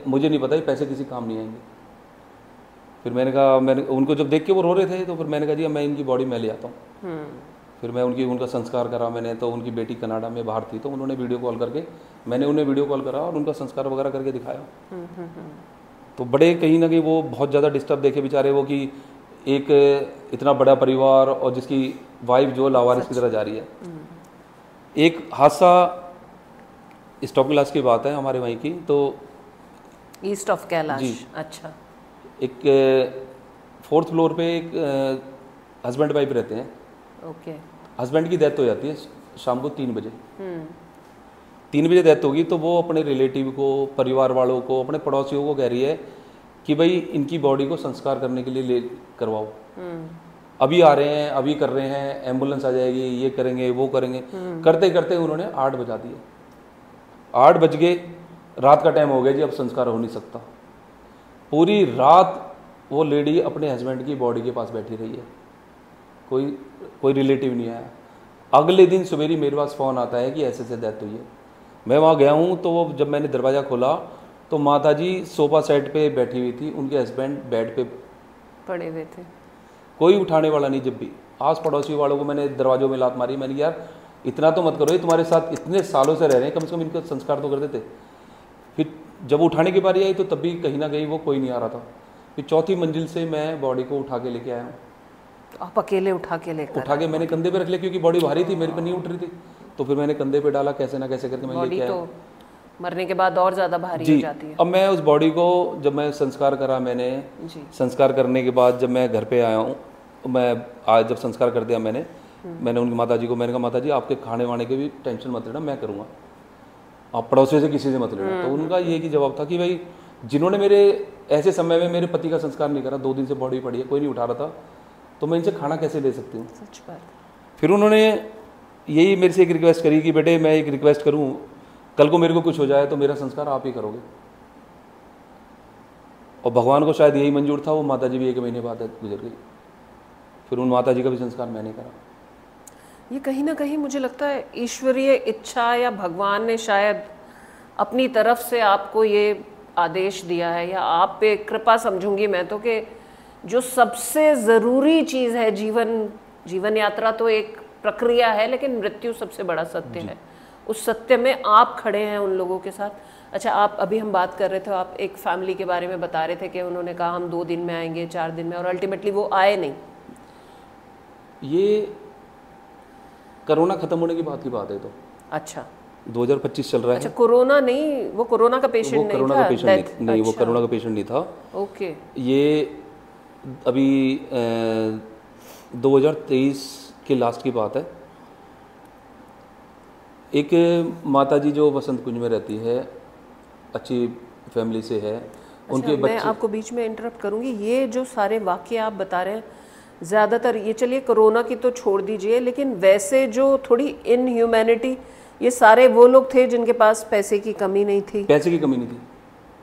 [SPEAKER 11] मुझे नहीं पता ये पैसे किसी काम नहीं आएंगे। फिर मैंने कहा, मैंने उनको जब देख के वो रो रहे थे तो फिर मैंने कहा जी मैं इनकी बॉडी मैं ले आता हूँ। फिर मैं उनका संस्कार करा मैंने। तो उनकी बेटी कनाडा में बाहर थी तो उन्होंने वीडियो कॉल करके, मैंने उन्हें वीडियो कॉल करा और उनका संस्कार वगैरह करके दिखाया। तो बड़े कहीं ना कहीं वो बहुत ज़्यादा डिस्टर्ब देखे बेचारे वो कि एक इतना बड़ा परिवार और जिसकी वाइफ जो लावारिस की तरह जा रही है। एक हादसा ईस्ट ऑफ कैलाश की बात है हमारे वहीं की। तो
[SPEAKER 1] ईस्ट ऑफ कैलाश, अच्छा।
[SPEAKER 11] एक 4th फ्लोर पे एक हस्बैंड वाइफ रहते हैं।
[SPEAKER 1] ओके।
[SPEAKER 11] हस्बैंड की डेथ हो जाती है शाम को 3 बजे। 3 बजे डेथ होगी तो वो अपने रिलेटिव को, परिवार वालों को, अपने पड़ोसियों को कह रही है कि भाई इनकी बॉडी को संस्कार करने के लिए ले करवाओ। अभी आ रहे हैं, अभी कर रहे हैं, एम्बुलेंस आ जाएगी, ये करेंगे, वो करेंगे, करते करते उन्होंने 8 बजा दिए। 8 बज गए, रात का टाइम हो गया जी, अब संस्कार हो नहीं सकता। पूरी रात वो लेडी अपने हस्बैंड की बॉडी के पास बैठी रही है, कोई रिलेटिव नहीं आया। अगले दिन सवेरे मेरे पास फ़ोन आता है कि ऐसे डेथ हुई है। मैं वहाँ गया हूँ, तो वो जब मैंने दरवाज़ा खोला तो माता जी सोफा सेट पे बैठी हुई थी, उनके हस्बैंड बेड पे
[SPEAKER 1] पड़े हुए थे,
[SPEAKER 11] कोई उठाने वाला नहीं। जब भी आस पड़ोसी वालों को मैंने दरवाजों में लात मारी, मैंने यार इतना तो मत करो, ये तुम्हारे साथ इतने सालों से रह रहे हैं, कम से कम इनका संस्कार तो कर देते। फिर जब उठाने की बारी आई तो तब भी कहीं ना कहीं वो कोई नहीं आ रहा था। फिर 4थी मंजिल से मैं बॉडी को उठा के लेके आया हूँ।
[SPEAKER 1] तो आप अकेले उठा के
[SPEAKER 11] मैंने कंधे पे रख लिया, क्योंकि बॉडी भारी थी, मेरे पे नहीं उठ रही थी, तो फिर मैंने कंधे पे डाला, कैसे ना कैसे करके मैं लेके आया।
[SPEAKER 1] मरने के बाद और ज़्यादा भारी हो जाती है।
[SPEAKER 11] अब मैं उस बॉडी को जब मैं संस्कार करा, मैंने संस्कार करने के बाद जब मैं घर पे आया हूँ, मैं आज जब संस्कार कर दिया मैंने उनकी माता जी को, मैंने कहा माता जी आपके खाने वाने के भी टेंशन मत लेना, मैं करूँगा, आप पड़ोसियों से किसी से मत लेना। तो उनका ये ही जवाब था कि भाई जिन्होंने मेरे ऐसे समय में मेरे पति का संस्कार नहीं करा, 2 दिन से बॉडी पड़ी है, कोई नहीं उठा रहा था, तो मैं इनसे खाना कैसे ले सकती हूँ।
[SPEAKER 1] सच बात।
[SPEAKER 11] फिर उन्होंने यही मेरे से एक रिक्वेस्ट करी कि बेटे मैं एक रिक्वेस्ट करूँ, कल को मेरे को कुछ हो जाए तो मेरा संस्कार आप ही करोगे। और भगवान को शायद यही मंजूर था, वो माता जी भी 1 महीने बाद गुजर गई। फिर उन माता जी का भी संस्कार मैंने करा।
[SPEAKER 1] ये कहीं ना कहीं मुझे लगता है ईश्वरीय इच्छा या भगवान ने शायद अपनी तरफ से आपको ये आदेश दिया है, या आप पे कृपा समझूंगी मैं तो, कि जो सबसे ज़रूरी चीज़ है जीवन यात्रा तो एक प्रक्रिया है, लेकिन मृत्यु सबसे बड़ा सत्य है। उस सत्य में आप खड़े हैं उन लोगों के साथ। अच्छा, आप अभी हम बात कर रहे थे, आप एक फैमिली के बारे में बता रहे थे कि उन्होंने कहा हम 2 दिन में आएंगे, 4 दिन में, और अल्टीमेटली वो आए नहीं।
[SPEAKER 11] ये कोरोना खत्म होने की बात है तो।
[SPEAKER 1] अच्छा,
[SPEAKER 11] 2025 चल रहा है।
[SPEAKER 1] अच्छा, कोरोना नहीं, वो कोरोना का पेशेंट नहीं था?
[SPEAKER 11] नहीं, वो कोरोना का पेशेंट नहीं था।
[SPEAKER 1] ओके।
[SPEAKER 11] ये अभी 2023 के लास्ट की बात है। एक माता जी जो वसंत कुंज में रहती है, अच्छी फैमिली से है, उनके बच्चे।
[SPEAKER 1] मैं आपको बीच में इंटरप्ट करूंगी। ये जो सारे वाक्य आप बता रहे हैं, ज़्यादातर ये, चलिए कोरोना की तो छोड़ दीजिए, लेकिन वैसे जो थोड़ी इनह्यूमैनिटी, ये सारे वो लोग थे जिनके पास पैसे की कमी नहीं थी?
[SPEAKER 11] पैसे की कमी नहीं थी।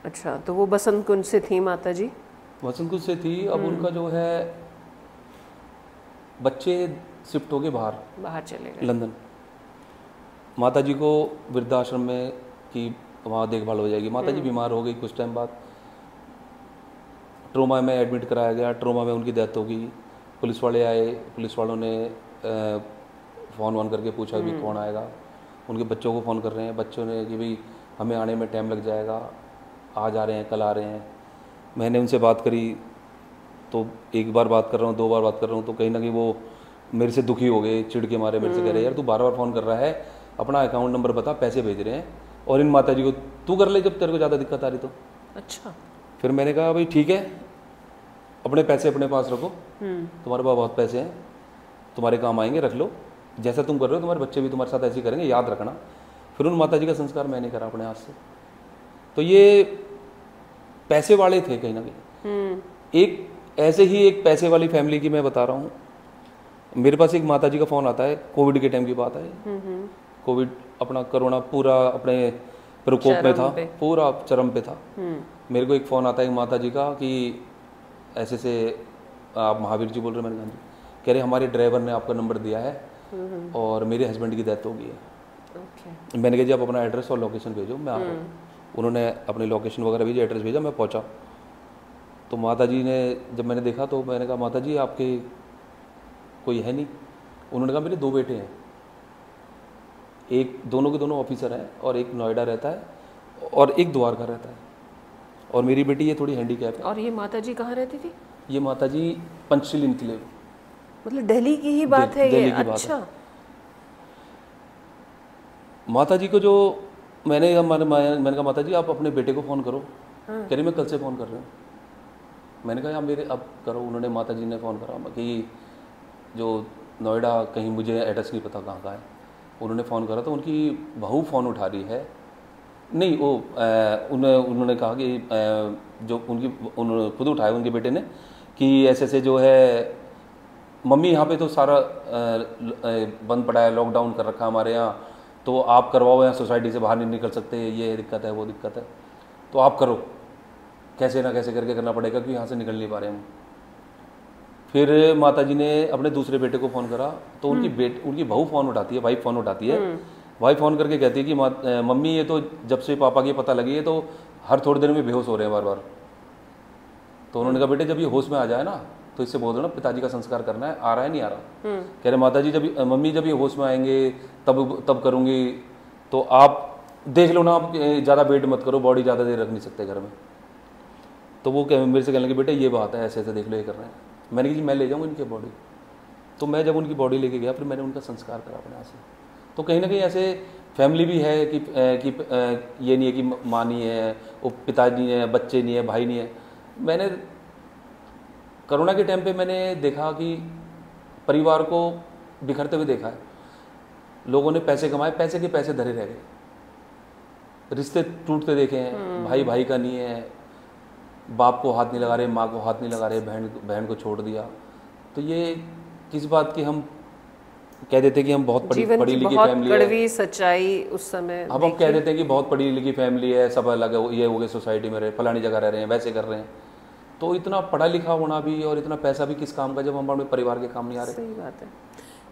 [SPEAKER 1] अच्छा, तो वो बसंत कुंज से थी माता जी?
[SPEAKER 11] वसंत कुंज से थी। अब उनका जो है बच्चे शिफ्ट हो गए बाहर
[SPEAKER 1] चले गए,
[SPEAKER 11] लंदन। माता जी को वृद्धाश्रम में कि वहाँ देखभाल हो जाएगी। माता जी बीमार हो गई, कुछ टाइम बाद ट्रोमा में एडमिट कराया गया, ट्रोमा में उनकी डेथ हो गई। पुलिस वाले आए, पुलिस वालों ने फ़ोन करके पूछा भी कौन आएगा। उनके बच्चों को फ़ोन कर रहे हैं, बच्चों ने कि भाई हमें आने में टाइम लग जाएगा, आज आ रहे हैं, कल आ रहे हैं। मैंने उनसे बात करी, तो 1 बार बात कर रहा हूँ, 2 बार बात कर रहा हूँ, तो कहीं ना कहीं वो मेरे से दुखी हो गए, चिढ़ के मारे मेरे से कह रहे यार तू बार फ़ोन कर रहा है, अपना अकाउंट नंबर बता, पैसे भेज रहे हैं, और इन माता जी को तू कर ले जब तेरे को ज़्यादा दिक्कत आ रही तो।
[SPEAKER 1] अच्छा।
[SPEAKER 11] फिर मैंने कहा भाई ठीक है, अपने पैसे अपने पास रखो, तुम्हारे पास बहुत पैसे हैं, तुम्हारे काम आएंगे, रख लो, जैसा तुम कर रहे हो तुम्हारे बच्चे भी तुम्हारे साथ ऐसे ही करेंगे, याद रखना। फिर उन माता जी का संस्कार मैंने करा अपने हाथ से। तो ये पैसे वाले थे कहीं ना कहीं। एक ऐसे ही एक पैसे वाली फैमिली की मैं बता रहा हूँ। मेरे पास एक माता जी का फ़ोन आता है, कोविड के टाइम की बात है। कोविड अपना कोरोना पूरा अपने प्रकोप में था, पूरा चरम पे था। मेरे को एक फ़ोन आता है माता जी का कि ऐसे से आप महावीर जी बोल रहे हैं? मैंने कहा जी। कह रहे हमारे ड्राइवर ने आपका नंबर दिया है और मेरे हस्बैंड की डेथ हो गई है। मैंने कहा जी आप अपना एड्रेस और लोकेशन भेजो, मैं आ रहा हूँ। उन्होंने अपनी लोकेशन वगैरह भेजी, एड्रेस भेजा, मैं पहुँचा। तो माता जी ने जब मैंने देखा तो मैंने कहा माता जी आपके कोई है नहीं? उन्होंने कहा मेरे 2 बेटे हैं, एक दोनों के दोनों ऑफिसर हैं, और एक नोएडा रहता है और एक द्वारका रहता है, और मेरी बेटी ये थोड़ी हैंडीकैप है।
[SPEAKER 1] और ये माता जी कहाँ रहती थी?
[SPEAKER 11] ये माता जी पंचशील इनक्लेव,
[SPEAKER 1] मतलब दिल्ली की ही बात है ये? अच्छा।
[SPEAKER 11] माता जी को जो मैंने कहा माता जी आप अपने बेटे को फ़ोन करो। कह रही मैं कल से फ़ोन कर रही हूँ। मैंने कहा मेरे अब करो। उन्होंने माता जी ने फ़ोन करा कि जो नोएडा, कहीं मुझे एड्रेस नहीं पता कहाँ का है। उन्होंने फ़ोन करा तो उनकी बहू फ़ोन उठा रही है, नहीं वो उन्होंने कहा कि जो उनकी खुद उठाया उनके बेटे ने कि ऐसे ऐसे जो है मम्मी यहाँ पे तो सारा बंद पड़ा है, लॉकडाउन कर रखा है हमारे यहाँ, तो आप करवाओ, यहाँ सोसाइटी से बाहर नहीं निकल सकते, ये दिक्कत है वो दिक्कत है, तो आप करो, कैसे ना कैसे करके करना पड़ेगा क्योंकि यहाँ से निकल नहीं पा रहे हम। फिर माताजी ने अपने दूसरे बेटे को फ़ोन करा, तो उनकी बहू फ़ोन उठाती है, वाइफ फ़ोन उठाती है, वाइफ फ़ोन करके कहती है कि मम्मी ये तो जब से पापा की पता लगी है तो हर थोड़ी देर में बेहोश हो रहे हैं बार बार। तो उन्होंने कहा बेटे जब ये होश में आ जाए ना तो इससे बोल दो ना पिताजी का संस्कार करना है, आ रहा है नहीं आ रहा। कह रहे माताजी मम्मी जब ये होश में आएंगे तब करूँगी, तो आप देख लो ना, आप ज़्यादा वेट मत करो, बॉडी ज़्यादा देर रख नहीं सकते घर में। तो वो मेरे से कहने लगे बेटे ये बात है, ऐसे ऐसे देख लो ये कर रहे हैं। मैंने कहा जी मैं ले जाऊँगा इनकी बॉडी। तो मैं जब उनकी बॉडी लेके गया फिर मैंने उनका संस्कार करा अपने यहाँ से। तो कहीं ना कहीं ऐसे फैमिली भी है कि ये नहीं है कि माँ नहीं है, वो पिताजी नहीं है, बच्चे नहीं है, भाई नहीं है। मैंने कोरोना के टाइम पे मैंने देखा कि परिवार को बिखरते हुए देखा है। लोगों ने पैसे कमाए, पैसे के पैसे धरे रह गए, रिश्ते टूटते देखे हैं, भाई भाई का नहीं है, बाप को हाथ नहीं लगा रहे, माँ को हाथ नहीं लगा रहे, बहन को छोड़ दिया। तो ये किस बात की हम कह देते कि हम बहुत पढ़ी लिखी फैमिली है,
[SPEAKER 1] कड़वी सच्चाई उस समय
[SPEAKER 11] अब हम कह देते हैं कि बहुत पढ़ी लिखी फैमिली है, सब अलग है, ये हो गए सोसाइटी में रहे, फलानी जगह रह रहे हैं, वैसे कर रहे हैं। तो इतना पढ़ा लिखा होना भी और इतना पैसा भी किस काम का जब हम अपने परिवार के काम नहीं आ रहे।
[SPEAKER 1] सही बात है।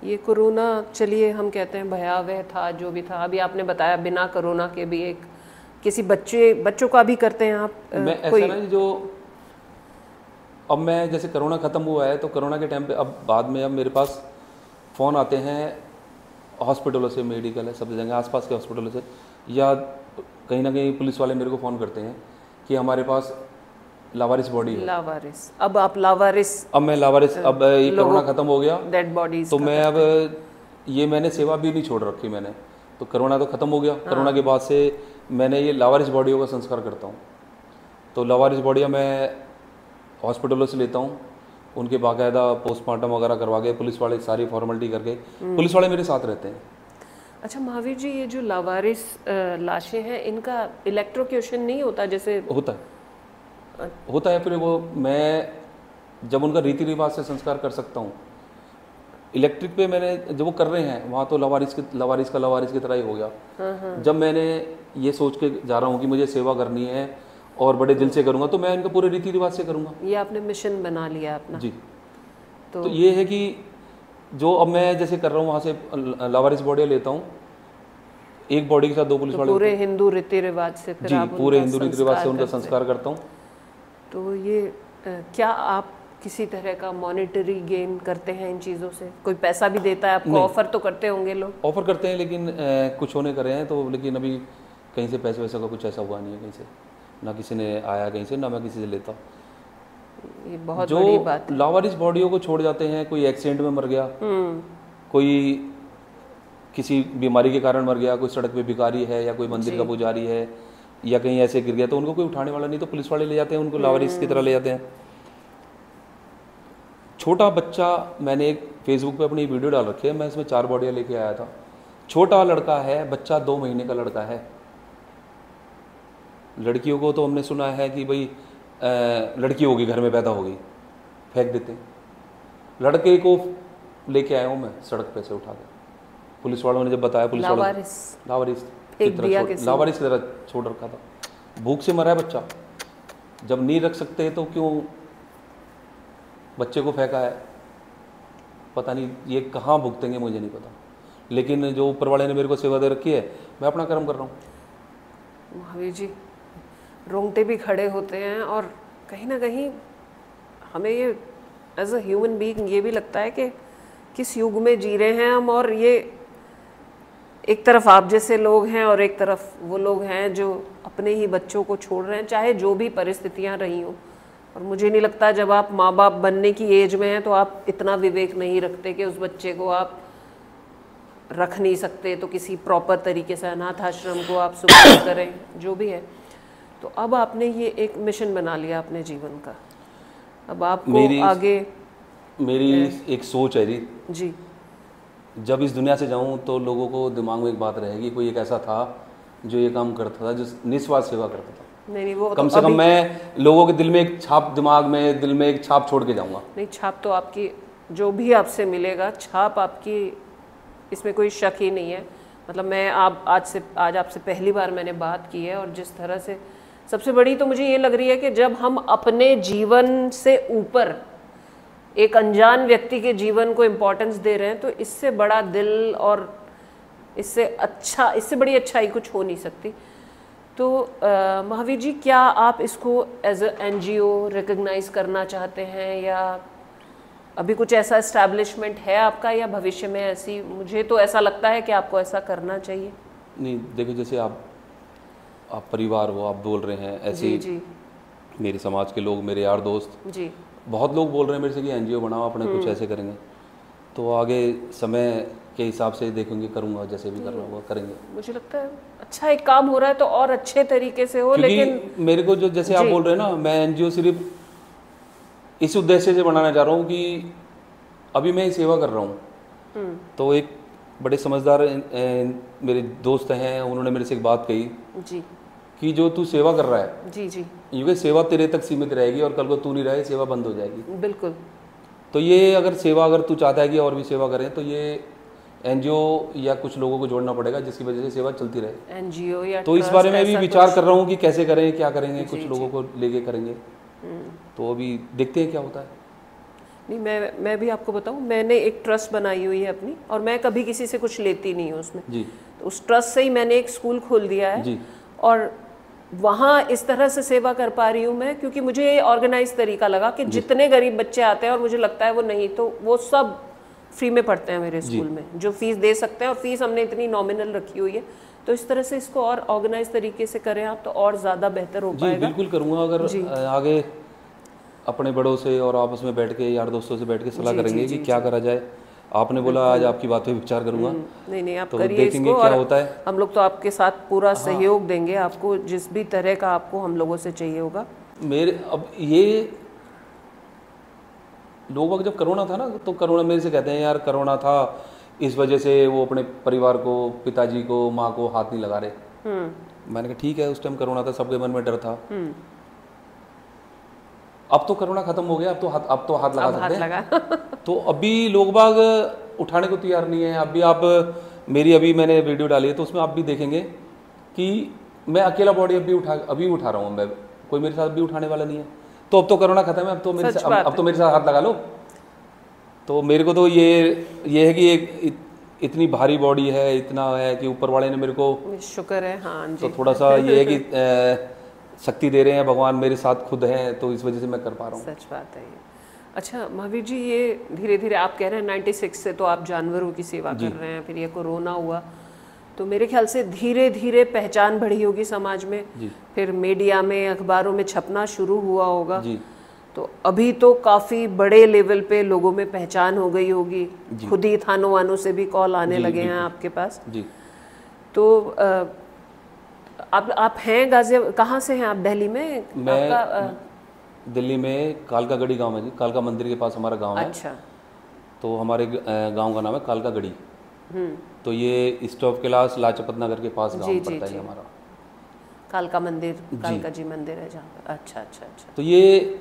[SPEAKER 1] ये कोरोना चलिए हम कहते हैं भयावह था, जो भी था, अभी आपने बताया बिना कोरोना के भी एक किसी बच्चों का भी करते हैं आप
[SPEAKER 11] मैं ऐसा ना जो अब मैं जैसे कोरोना ख़त्म हुआ है तो कोरोना के टाइम पे अब बाद में अब मेरे पास फ़ोन आते हैं हॉस्पिटलों से, मेडिकल है सब जगह आसपास के हॉस्पिटलों से, या कहीं ना कहीं पुलिस वाले मेरे को फ़ोन करते हैं कि हमारे पास लावारिस बॉडी है।
[SPEAKER 1] लावारिस, अब आप लावारिस,
[SPEAKER 11] अब मैं लावारिस, अब ये कोरोना ख़त्म हो गया,
[SPEAKER 1] डेड बॉडीज,
[SPEAKER 11] तो मैं अब ये मैंने सेवा भी नहीं छोड़ रखी मैंने, तो कोरोना तो ख़त्म हो गया। कोरोना के बाद से मैंने ये लावारिस बॉडियों का संस्कार करता हूँ। तो लावारिस बॉडियाँ मैं हॉस्पिटलों से लेता हूँ, उनके बाकायदा पोस्टमार्टम वगैरह करवा के पुलिस वाले सारी फॉर्मेलिटी करके पुलिस वाले मेरे साथ रहते हैं।
[SPEAKER 1] अच्छा महावीर जी, ये जो लावारिस लाशें हैं इनका इलेक्ट्रोक्यूशन नहीं होता? जैसे
[SPEAKER 11] होता है फिर वो मैं जब उनका रीति रिवाज से संस्कार कर सकता हूँ। इलेक्ट्रिक पे मैंने जब वो कर रहे हैं वहाँ तो लावारिस की तरह ही हो गया। जब मैंने ये सोच के जा रहा हूँ कि मुझे सेवा करनी है और बड़े दिल से करूँगा तो मैं इनका पूरे रीति रिवाज से करूँगा।
[SPEAKER 1] ये आपने मिशन बना लिया अपना
[SPEAKER 11] जी। तो ये है कि जो अब मैं जैसे कर रहा हूँ वहाँ से लावारिस बॉडी लेता हूँ, एक बॉडी के साथ दो पुलिस वाले,
[SPEAKER 1] पूरे हिंदू रीति रिवाज से फिर आप
[SPEAKER 11] पूरे हिंदू रीति रिवाज से उनका संस्कार करता हूँ।
[SPEAKER 1] तो ये क्या आप किसी तरह का मॉनेटरी गेन करते हैं इन चीज़ों से? कोई पैसा भी देता है आपको? ऑफर तो करते होंगे लोग?
[SPEAKER 11] ऑफर करते हैं लेकिन कुछ होने कर रहे हैं तो, लेकिन अभी कहीं से पैसे वैसे का कुछ ऐसा हुआ नहीं है, कहीं से ना किसी ने आया कहीं से, ना मैं किसी से लेता।
[SPEAKER 1] ये बहुत बड़ी बात है।
[SPEAKER 11] लावारिस बॉडियों को छोड़ जाते हैं, कोई एक्सीडेंट में मर गया, कोई किसी बीमारी के कारण मर गया, कोई सड़क पे भिखारी है या कोई मंदिर का पुजारी है या कहीं ऐसे गिर गया, तो उनको कोई उठाने वाला नहीं, तो पुलिस वाले ले जाते हैं, उनको लावारिस की तरह ले जाते हैं। छोटा बच्चा, मैंने एक फेसबुक पे अपनी वीडियो डाल रखी है, मैं इसमें 4 बॉडियाँ लेके आया था। छोटा लड़का है, बच्चा 2 महीने का लड़का है। लड़कियों को तो हमने सुना है कि भाई लड़की होगी घर में पैदा होगी, फेंक देते हैं। लड़के को लेके आया हूँ मैं सड़क पे से उठा के, पुलिस वालों ने जब बताया, पुलिस वालों लावारिस की तरह छोड़ रखा था। भूख से मरा है बच्चा, जब नहीं रख सकते तो क्यों बच्चे को फेंका है, पता नहीं ये कहाँ भुगतेंगे मुझे नहीं पता, लेकिन जो ऊपर वाले ने मेरे को सेवा दे रखी है मैं अपना कर्म कर रहा हूँ।
[SPEAKER 1] महावीर जी, रोंगटे भी खड़े होते हैं और कहीं ना कहीं हमें ये एज अ ह्यूमन बीइंग ये भी लगता है कि किस युग में जी रहे हैं हम, और ये एक तरफ आप जैसे लोग हैं और एक तरफ वो लोग हैं जो अपने ही बच्चों को छोड़ रहे हैं, चाहे जो भी परिस्थितियां रही हों। और मुझे नहीं लगता जब आप माँ बाप बनने की एज में हैं तो आप इतना विवेक नहीं रखते कि उस बच्चे को आप रख नहीं सकते तो किसी प्रॉपर तरीके से अनाथ आश्रम को आप सुपुर्द करें, जो भी है। तो अब आपने ये एक मिशन बना लिया अपने जीवन का, अब आपको आगे
[SPEAKER 11] मेरी एक सोच है
[SPEAKER 1] जी,
[SPEAKER 11] जब इस दुनिया से जाऊं तो लोगों को दिमाग में एक बात रहेगी, कोई एक ऐसा था जो ये काम करता था, जो निस्वार्थ सेवा करता था।
[SPEAKER 1] नहीं वो
[SPEAKER 11] कम से कम मैं लोगों के दिल में एक छाप, दिमाग में दिल में एक छाप छोड़ के जाऊंगा।
[SPEAKER 1] नहीं, छाप तो आपकी जो भी आपसे मिलेगा छाप आपकी, इसमें कोई शक ही नहीं है। मतलब मैं आज आपसे पहली बार मैंने बात की है, और जिस तरह से सबसे बड़ी तो मुझे ये लग रही है कि जब हम अपने जीवन से ऊपर एक अनजान व्यक्ति के जीवन को इम्पोर्टेंस दे रहे हैं, तो इससे बड़ा दिल और इससे बड़ी अच्छाई कुछ हो नहीं सकती। तो महावीर जी, क्या आप इसको एज ए NGO रिकग्नाइज करना चाहते हैं, या अभी कुछ ऐसा एस्टैब्लिशमेंट है आपका, या भविष्य में ऐसी, मुझे तो ऐसा लगता है कि आपको ऐसा करना चाहिए।
[SPEAKER 11] नहीं देखो, जैसे आप परिवार हो, आप बोल रहे हैं ऐसे
[SPEAKER 1] जी, जी।
[SPEAKER 11] मेरे समाज के लोग, मेरे यार दोस्त
[SPEAKER 1] जी,
[SPEAKER 11] बहुत लोग बोल रहे हैं मेरे से कि NGO बनाओ, अपने कुछ ऐसे करेंगे। तो आगे समय के हिसाब से देखेंगे, करूँगा, जैसे भी करना होगा करेंगे।
[SPEAKER 1] मुझे लगता है अच्छा एक काम हो रहा है तो और अच्छे तरीके से हो। लेकिन
[SPEAKER 11] मेरे को जो जैसे आप बोल रहे हैं ना, मैं NGO सिर्फ इस उद्देश्य से बनाना चाह रहा हूँ कि अभी मैं सेवा कर रहा हूँ। तो एक बड़े समझदार मेरे दोस्त हैं, उन्होंने मेरे से एक बात कही
[SPEAKER 1] जी
[SPEAKER 11] कि जो तू सेवा कर रहा है,
[SPEAKER 1] जी जी,
[SPEAKER 11] क्योंकि सेवा तेरे तक सीमित रहेगी और कल को तू नहीं रहे, सेवा बंद हो जाएगी।
[SPEAKER 1] बिल्कुल।
[SPEAKER 11] तो ये अगर तू चाहता है कि और भी सेवा करें, तो ये NGO या कुछ लोगों को जोड़ना पड़ेगा जिसकी वजह से सेवा चलती रहे।
[SPEAKER 1] NGO या
[SPEAKER 11] तो इस बारे में भी विचार कर रहा हूँ कि कैसे करें, क्या करेंगे, कुछ लोगों को लेके करेंगे। तो अभी देखते हैं क्या होता है।
[SPEAKER 1] नहीं, मैं भी आपको बताऊं, मैंने एक ट्रस्ट बनाई हुई है अपनी, और मैं कभी किसी से कुछ लेती नहीं हूँ उसमें
[SPEAKER 11] जी।
[SPEAKER 1] तो उस ट्रस्ट से ही मैंने एक स्कूल खोल दिया है
[SPEAKER 11] जी।
[SPEAKER 1] और वहाँ इस तरह से सेवा कर पा रही हूँ मैं, क्योंकि मुझे ये ऑर्गेनाइज तरीका लगा कि जितने गरीब बच्चे आते हैं और मुझे लगता है वो नहीं, तो वो सब फ्री में पढ़ते हैं मेरे स्कूल में, जो फीस दे सकते हैं, और फीस हमने इतनी नॉमिनल रखी हुई है। तो इस तरह से इसको और ऑर्गेनाइज तरीके से करें आप, तो और ज़्यादा बेहतर हो पाएगा।
[SPEAKER 11] जी बिल्कुल करूँगा। अगर आगे अपने बड़ों से और आपस में बैठ के, यार दोस्तों से बैठ के सलाह करेंगे कि क्या करा जाए। आपने बोला आज आपकी बात पे विचार करूंगा।
[SPEAKER 1] नहीं, आप
[SPEAKER 11] तो
[SPEAKER 1] करिए
[SPEAKER 11] देखेंगे
[SPEAKER 1] इसको,
[SPEAKER 11] क्या
[SPEAKER 1] और
[SPEAKER 11] होता है।
[SPEAKER 1] हम लोग तो आपके साथ पूरा सहयोग देंगे आपको, जिस भी तरह का आपको हम लोगों से चाहिए होगा।
[SPEAKER 11] मेरे अब ये लोग जब कोरोना था ना, तो कोरोना मेरे से कहते हैं यार कोरोना था, इस वजह से वो अपने परिवार को, पिताजी को, माँ को हाथ नहीं लगा रहे। मैंने कहा ठीक है, उस टाइम कोरोना था, सबके मन में डर था। अब तो कोरोना खत्म हो गया, अब तो हाथ लगा सकते हैं। तो अभी लोग बाग उठाने को तैयार नहीं है। अभी आप अभी मैंने वीडियो डाली है, तो उसमें आप भी देखेंगे कि मैं अकेला बॉडी अभी उठा रहा हूँ मैं, कोई मेरे साथ भी उठाने वाला नहीं है। तो अब तो कोरोना खत्म है, अब तो मेरे साथ हाथ लगा लो। तो मेरे को तो ये है कि एक इतनी भारी बॉडी है, इतना है कि ऊपर वाले ने मेरे को,
[SPEAKER 1] शुक्र है, हाँ जी,
[SPEAKER 11] तो थोड़ा सा ये है कि शक्ति दे रहे हैं भगवान, मेरे साथ खुद हैं, तो इस वजह से मैं कर पा रहा हूँ।
[SPEAKER 1] सच बात है ये। अच्छा महावीर जी, ये धीरे धीरे आप कह रहे हैं 96 से तो आप जानवरों की सेवा कर रहे हैं, फिर ये कोरोना हुआ, तो मेरे ख्याल से धीरे धीरे पहचान बढ़ी होगी समाज में, फिर मीडिया में, अखबारों में छपना शुरू हुआ होगा। तो अभी तो काफ़ी बड़े लेवल पे लोगों में पहचान हो गई होगी, खुद ही थानों वानों से भी कॉल आने लगे हैं आपके पास। तो आप हैं गाजियाबाद, कहाँ से हैं आप? दिल्ली में?
[SPEAKER 11] मैं दिल्ली में कालका गढ़ी गांव है जी, कालका मंदिर के पास हमारा गांव है।
[SPEAKER 1] अच्छा।
[SPEAKER 11] तो हमारे गांव का नाम है कालका गढ़ी। तो ये स्टॉप क्लास लाजपत नगर के पास गांव पड़ता है हमारा।
[SPEAKER 1] कालका मंदिर, कालका जी मंदिर है जहाँ पर। अच्छा अच्छा अच्छा।
[SPEAKER 11] तो ये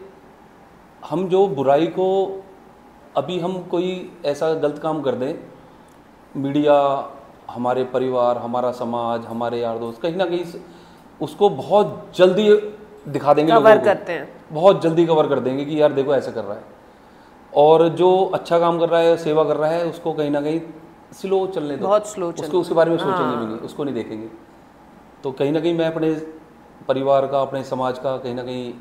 [SPEAKER 11] हम जो बुराई को, अभी हम कोई ऐसा गलत काम कर दें, मीडिया, हमारे परिवार, हमारा समाज, हमारे यार दोस्त कहीं ना कहीं उसको बहुत जल्दी दिखा देंगे,
[SPEAKER 1] कवर करते हैं,
[SPEAKER 11] बहुत जल्दी कवर कर देंगे कि यार देखो ऐसे कर रहा है। और जो अच्छा काम कर रहा है, सेवा कर रहा है, उसको कहीं ना कहीं स्लो चलने दो,
[SPEAKER 1] बहुत स्लो
[SPEAKER 11] उसको उसके बारे में सोचेंगे भी नहीं, उसको नहीं देखेंगे। तो कहीं ना कहीं मैं अपने परिवार का, अपने समाज का कहीं ना कहीं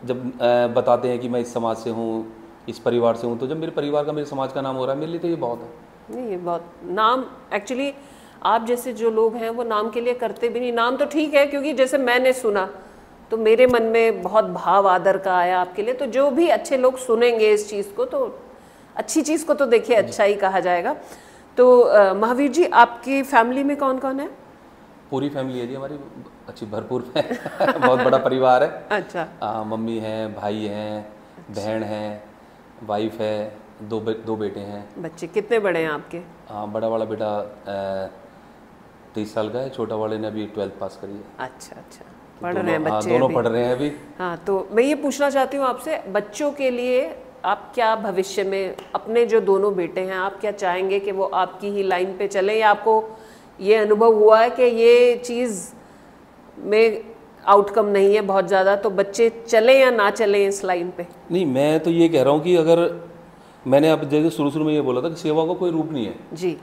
[SPEAKER 11] जब बताते हैं कि मैं इस समाज से हूँ, इस परिवार से हूँ, तो जब मेरे परिवार का, मेरे समाज का नाम हो रहा है, मेरे लिए तो ये बहुत है।
[SPEAKER 1] नहीं, ये बहुत नाम, एक्चुअली आप जैसे जो लोग हैं वो नाम के लिए करते भी नहीं। नाम तो ठीक है, क्योंकि जैसे मैंने सुना तो मेरे मन में बहुत भाव आदर का आया आपके लिए। तो जो भी अच्छे लोग सुनेंगे इस चीज़ को, तो अच्छी चीज़ को तो देखिए अच्छा ही कहा जाएगा। तो महावीर जी, आपकी फैमिली में कौन कौन है?
[SPEAKER 11] पूरी फैमिली है जी हमारी, अच्छी भरपूर है। बहुत बड़ा परिवार है।
[SPEAKER 1] अच्छा।
[SPEAKER 11] मम्मी हैं, भाई हैं, बहन है, वाइफ है, दो बेटे हैं।
[SPEAKER 1] बच्चे कितने बड़े हैं आपके?
[SPEAKER 11] बड़ा वाला बेटा 23 साल का है, छोटा वाले ने अभी 12th पास करी है।
[SPEAKER 1] अच्छा अच्छा, पढ़ रहे हैं बच्चे?
[SPEAKER 11] दोनों पढ़ रहे हैं अभी।
[SPEAKER 1] हाँ, तो मैं ये पूछना चाहती हूँ आपसे, बच्चों के लिए आप क्या भविष्य में अपने जो दोनों बेटे हैं, आप क्या चाहेंगे कि वो आपकी ही लाइन पे चले, या आपको ये अनुभव हुआ है कि ये चीज़ में आउटकम नहीं है बहुत ज़्यादा, तो बच्चे चले या ना चले इस लाइन पे?
[SPEAKER 11] नहीं, मैं तो ये कह रहा हूँ कि अगर मैंने अब जैसे शुरू में ये बोला था कि सेवा का कोई रूप नहीं है
[SPEAKER 1] जी।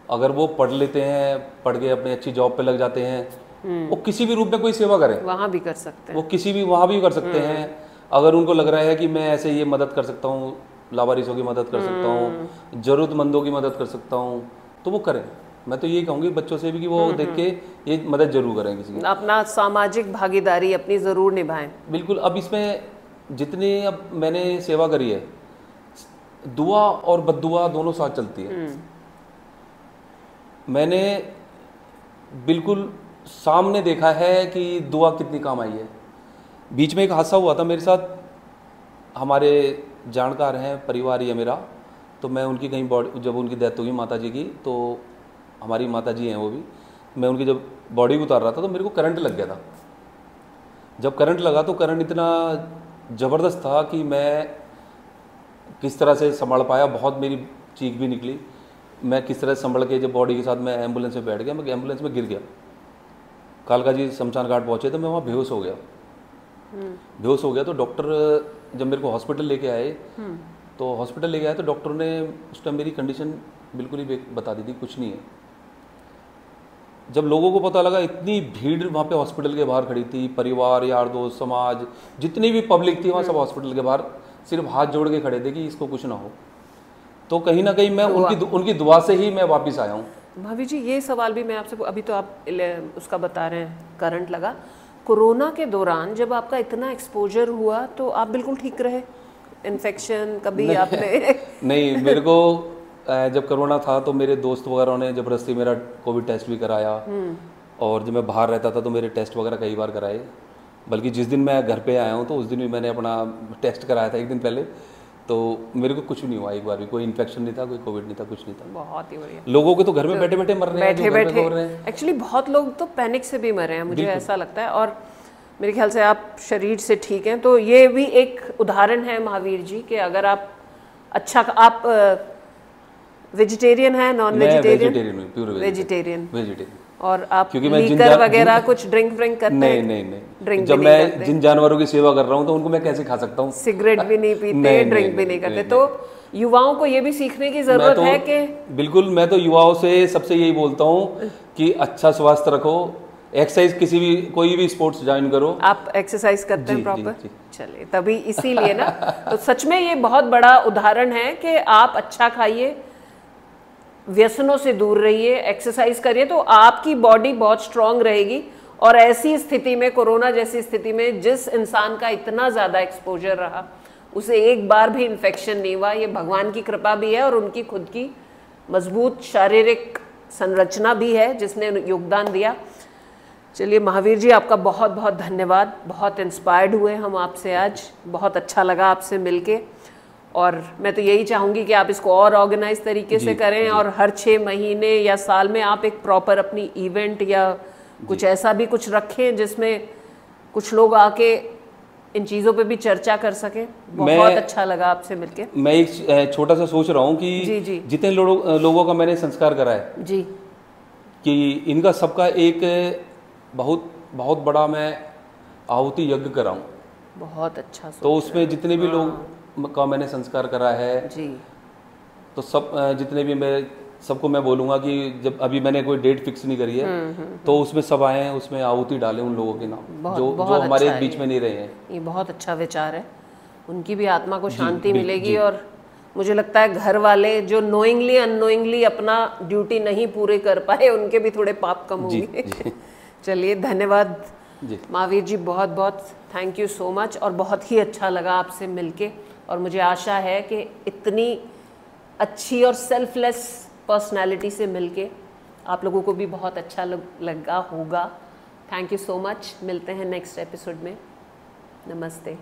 [SPEAKER 11] अगर वो पढ़ लेते हैं, पढ़ के अपने अच्छी जॉब पे लग जाते हैं, वो किसी भी रूप में कोई सेवा करें,
[SPEAKER 1] वहाँ भी कर सकते हैं,
[SPEAKER 11] वो किसी भी वहाँ भी कर सकते हैं। अगर उनको लग रहा है कि मैं ऐसे ये मदद कर सकता हूँ, लावारिसों की मदद कर सकता हूँ, ज़रूरतमंदों की मदद कर सकता हूँ, तो वो करें। मैं तो यही कहूँगी बच्चों से भी कि वो देख के ये मदद जरूर करें किसी की।
[SPEAKER 1] अपना सामाजिक भागीदारी अपनी ज़रूर निभाएं।
[SPEAKER 11] बिल्कुल। अब इसमें जितनी अब मैंने सेवा करी है, दुआ और बद्दुआ दोनों साथ चलती है। मैंने बिल्कुल सामने देखा है कि दुआ कितनी काम आई है। बीच में एक हादसा हुआ था मेरे साथ, हमारे जानकार हैं, परिवार ही है मेरा, तो मैं उनकी कहीं बॉडी, जब उनकी डेथ हुई माता जी की, तो हमारी माता जी हैं वो भी, मैं उनकी जब बॉडी उतार रहा था तो मेरे को करंट लग गया था। जब करंट लगा तो करंट इतना ज़बरदस्त था कि मैं किस तरह से संभाल पाया, बहुत मेरी चीख भी निकली। मैं किस तरह से संभल के जब बॉडी के साथ मैं एम्बुलेंस में बैठ गया, मैं एम्बुलेंस में गिर गया। कालका जी शमशान घाट पहुँचे तो मैं वहाँ बेहोश हो गया। बेहोश हो गया तो डॉक्टर जब मेरे को हॉस्पिटल लेके आए, तो हॉस्पिटल लेके आए तो डॉक्टर ने उस टाइम मेरी कंडीशन बिल्कुल ही बता दी थी, कुछ नहीं है। जब लोगों को पता लगा, इतनी भीड़ वहाँ पे हॉस्पिटल के बाहर खड़ी थी, परिवार, यार दोस्त, समाज, जितनी भी पब्लिक थी वहाँ सब हॉस्पिटल के बाहर सिर्फ हाथ जोड़ के खड़े थे कि इसको कुछ ना हो। तो कहीं ना कहीं मैं उनकी दुआ से ही मैं वापस आया हूँ।
[SPEAKER 1] भाभी जी, ये सवाल भी मैं आपसे, अभी तो आप उसका बता रहे हैं, करंट लगा, कोरोना के दौरान जब आपका इतना एक्सपोजर हुआ तो आप बिल्कुल ठीक रहे? इन्फेक्शन कभी आपने?
[SPEAKER 11] नहीं, मेरे को जब कोरोना था तो मेरे दोस्त वगैरह ने ज़बरदस्ती मेरा कोविड टेस्ट भी कराया, और जब मैं बाहर रहता था तो मेरे टेस्ट वगैरह कई बार कराए। बल्कि जिस दिन मैं घर पे आया हूँ तो उस दिन भी मैंने अपना टेस्ट कराया था, एक दिन पहले, तो मेरे को कुछ नहीं हुआ, एक बार भी कोई इन्फेक्शन नहीं था, कोई कोविड नहीं था, कुछ नहीं था।
[SPEAKER 1] बहुत ही बढ़िया।
[SPEAKER 11] लोगों के तो घर में बैठे बैठे मर रहे हैं,
[SPEAKER 1] एक्चुअली बहुत लोग तो पैनिक से भी मर रहे हैं, मुझे ऐसा लगता है। और मेरे ख्याल से आप शरीर से ठीक हैं, तो ये भी एक उदाहरण है महावीर जी कि अगर आप अच्छा, आप वेजिटेरियन है, नॉन वेजिटेरियन? वेजिटेरियन। और आप लीकर वगैरह कुछ ड्रिंक करते हैं?
[SPEAKER 11] नहीं। ड्रिंक जब मैं जिन जानवरों की सेवा कर रहा हूँ तो उनको मैं कैसे खा सकता हूँ?
[SPEAKER 1] सिगरेट भी नहीं पीते, ड्रिंक भी नहीं करते। तो युवाओं को ये भी सीखने की जरूरत है कि
[SPEAKER 11] बिल्कुल, मैं तो युवाओं से सबसे यही बोलता हूँ कि अच्छा स्वास्थ्य रखो, एक्सरसाइज, किसी भी कोई भी स्पोर्ट्स ज्वाइन करो।
[SPEAKER 1] आप एक्सरसाइज करते हैं प्रॉपर? चलिए, तभी इसीलिए ना, तो सच में ये बहुत बड़ा उदाहरण है कि आप अच्छा खाइए, व्यसनों से दूर रहिए, एक्सरसाइज करिए, तो आपकी बॉडी बहुत स्ट्रांग रहेगी। और ऐसी स्थिति में, कोरोना जैसी स्थिति में, जिस इंसान का इतना ज़्यादा एक्सपोजर रहा, उसे एक बार भी इन्फेक्शन नहीं हुआ, ये भगवान की कृपा भी है और उनकी खुद की मजबूत शारीरिक संरचना भी है जिसने योगदान दिया। चलिए महावीर जी, आपका बहुत बहुत धन्यवाद। बहुत इंस्पायर्ड हुए हम आपसे आज, बहुत अच्छा लगा आपसे मिलके। और मैं तो यही चाहूँगी कि आप इसको और ऑर्गेनाइज तरीके से करें, और हर 6 महीने या साल में आप एक प्रॉपर अपनी इवेंट या कुछ ऐसा भी कुछ रखें जिसमें कुछ लोग आके इन चीज़ों पे भी चर्चा कर सकें। बहुत अच्छा लगा आपसे मिलके।
[SPEAKER 11] मैं एक छोटा सा सोच रहा हूँ कि जितने लोगों का मैंने संस्कार करा है
[SPEAKER 1] जी,
[SPEAKER 11] कि इनका सबका एक बहुत बड़ा मैं आहुति यज्ञ कराऊं।
[SPEAKER 1] बहुत अच्छा।
[SPEAKER 11] तो उसमें जितने भी लोग का मैंने संस्कार करा है
[SPEAKER 1] जी, तो
[SPEAKER 11] सब जितने भी मैं सबको मैं बोलूँगा कि जब अभी मैंने कोई डेट फिक्स नहीं करी है तो उसमें सब आए हैं, उसमें आहुति डालें उन लोगों के नाम जो हमारे बीच में नहीं रहे हैं।
[SPEAKER 1] ये बहुत अच्छा विचार है, उनकी भी आत्मा को शांति मिलेगी। और मुझे लगता है घर वाले जो नोइंगली अननोइंगली अपना ड्यूटी नहीं पूरे कर पाए, उनके भी थोड़े पाप कम होंगे। चलिए, धन्यवाद महावीर जी, बहुत बहुत थैंक यू सो मच। और बहुत ही अच्छा लगा आपसे मिलके, और मुझे आशा है कि इतनी अच्छी और सेल्फलेस पर्सनालिटी से मिलके आप लोगों को भी बहुत अच्छा लगा होगा। Thank you so much. मिलते हैं नेक्स्ट एपिसोड में। नमस्ते।